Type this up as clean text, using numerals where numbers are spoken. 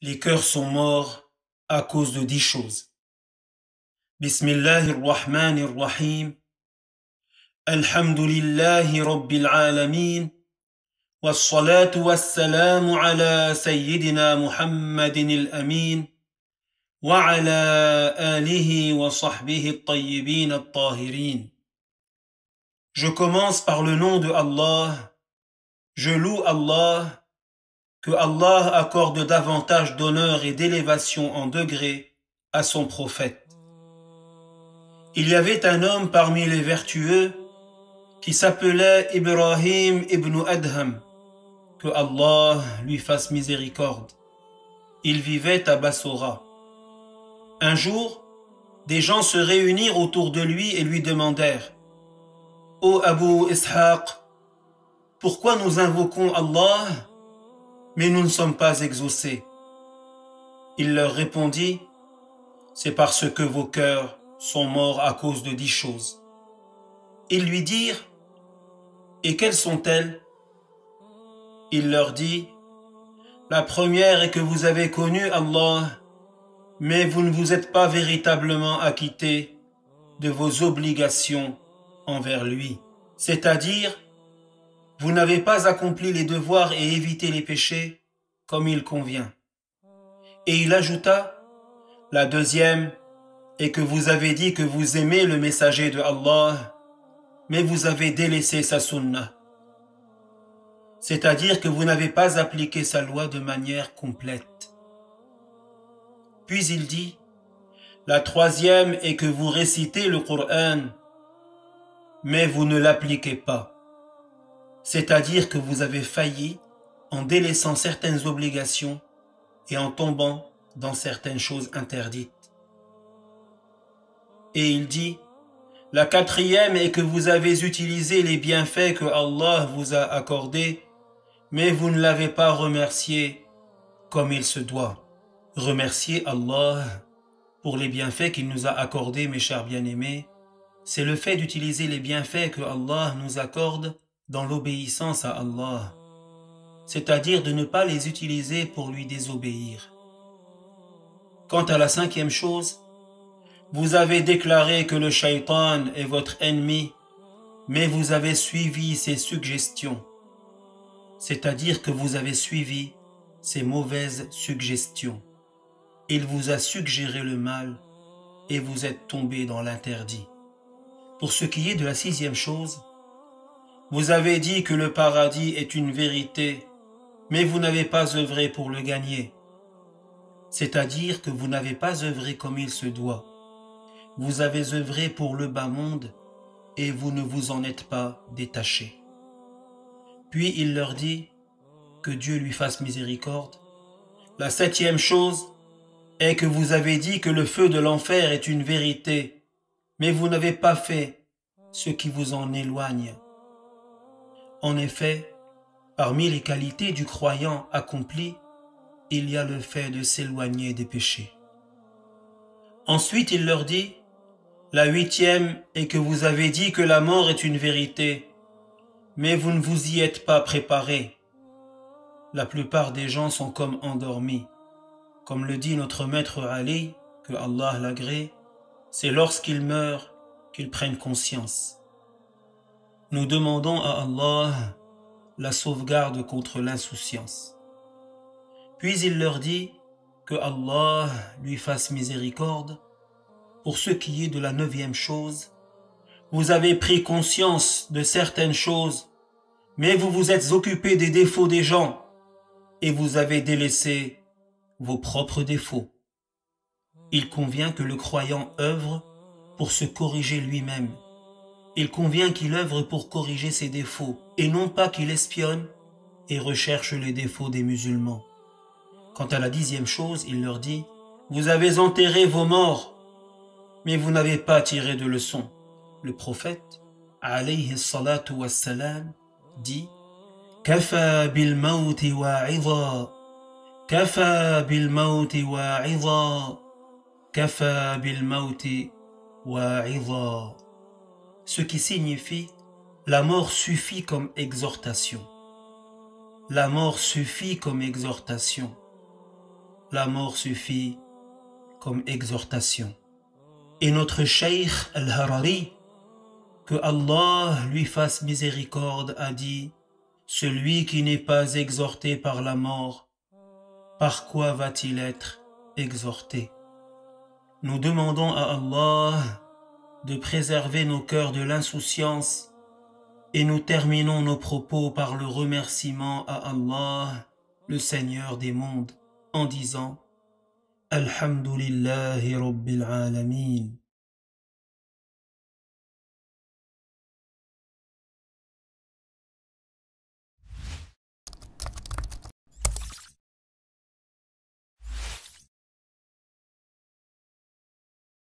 Les cœurs sont morts à cause de 10 choses. Bismillahir-Rahmanir-Rahim. Alhamdulillahi Rabbil Alamin. Wassalatu wassalamu ala Sayyidina Muhammadin al-Amin. Wa ala alihi wa sahbihi at-tayyibin at-tahirin. Je commence par le nom de Allah. Je loue Allah. Que Allah accorde davantage d'honneur et d'élévation en degrés à son prophète. Il y avait un homme parmi les vertueux qui s'appelait Ibrahim ibn Adham, que Allah lui fasse miséricorde. Il vivait à Bassora. Un jour, des gens se réunirent autour de lui et lui demandèrent: « Ô Abu Ishaq, pourquoi nous invoquons Allah mais nous ne sommes pas exaucés? » Il leur répondit: « C'est parce que vos cœurs sont morts à cause de 10 choses. » Ils lui dirent: « Et quelles sont-elles » Il leur dit: « La première est que vous avez connu Allah, mais vous ne vous êtes pas véritablement acquittés de vos obligations envers lui. C'est-à-dire, vous n'avez pas accompli les devoirs et évité les péchés comme il convient. » Et il ajouta: « La deuxième est que vous avez dit que vous aimez le messager de Allah, mais vous avez délaissé sa sunnah. C'est-à-dire que vous n'avez pas appliqué sa loi de manière complète. » Puis il dit: « La troisième est que vous récitez le Coran, mais vous ne l'appliquez pas. C'est-à-dire que vous avez failli en délaissant certaines obligations et en tombant dans certaines choses interdites. » Et il dit: « La quatrième est que vous avez utilisé les bienfaits que Allah vous a accordés, mais vous ne l'avez pas remercié comme il se doit. » Remercier Allah pour les bienfaits qu'il nous a accordés, mes chers bien-aimés, c'est le fait d'utiliser les bienfaits que Allah nous accorde dans l'obéissance à Allah, c'est-à-dire de ne pas les utiliser pour lui désobéir. Quant à la cinquième chose, vous avez déclaré que le shaitan est votre ennemi, mais vous avez suivi ses suggestions, c'est-à-dire que vous avez suivi ses mauvaises suggestions. Il vous a suggéré le mal et vous êtes tombé dans l'interdit. Pour ce qui est de la sixième chose, vous avez dit que le paradis est une vérité, mais vous n'avez pas œuvré pour le gagner. C'est-à-dire que vous n'avez pas œuvré comme il se doit. Vous avez œuvré pour le bas monde et vous ne vous en êtes pas détaché. » Puis il leur dit: « Que Dieu lui fasse miséricorde. La septième chose est que vous avez dit que le feu de l'enfer est une vérité, mais vous n'avez pas fait ce qui vous en éloigne. En effet, parmi les qualités du croyant accompli, il y a le fait de s'éloigner des péchés. » Ensuite il leur dit: « La huitième est que vous avez dit que la mort est une vérité, mais vous ne vous y êtes pas préparés. La plupart des gens sont comme endormis. Comme le dit notre maître Ali, que Allah l'agrée, c'est lorsqu'ils meurent qu'ils prennent conscience. » Nous demandons à Allah la sauvegarde contre l'insouciance. Puis il leur dit que Allah lui fasse miséricorde. Pour ce qui est de la neuvième chose, vous avez pris conscience de certaines choses, mais vous vous êtes occupé des défauts des gens et vous avez délaissé vos propres défauts. Il convient que le croyant œuvre pour se corriger lui-même. Il convient qu'il œuvre pour corriger ses défauts et non pas qu'il espionne et recherche les défauts des musulmans. Quant à la dixième chose, il leur dit: « Vous avez enterré vos morts, mais vous n'avez pas tiré de leçons. » Le prophète, alayhi salatu wassalam, dit: « Kafa bil mawti wa'idha, kafa bil mawti wa'idha, kafa bil mawti wa'idha. » Ce qui signifie: la mort suffit comme exhortation. La mort suffit comme exhortation. la mort suffit comme exhortation. Et notre cheikh Al-Harari, que Allah lui fasse miséricorde, a dit: celui qui n'est pas exhorté par la mort, par quoi va-t-il être exhorté? Nous demandons à Allah de préserver nos cœurs de l'insouciance et nous terminons nos propos par le remerciement à Allah, le Seigneur des mondes, en disant: Alhamdulillahi Rabbil Alamin.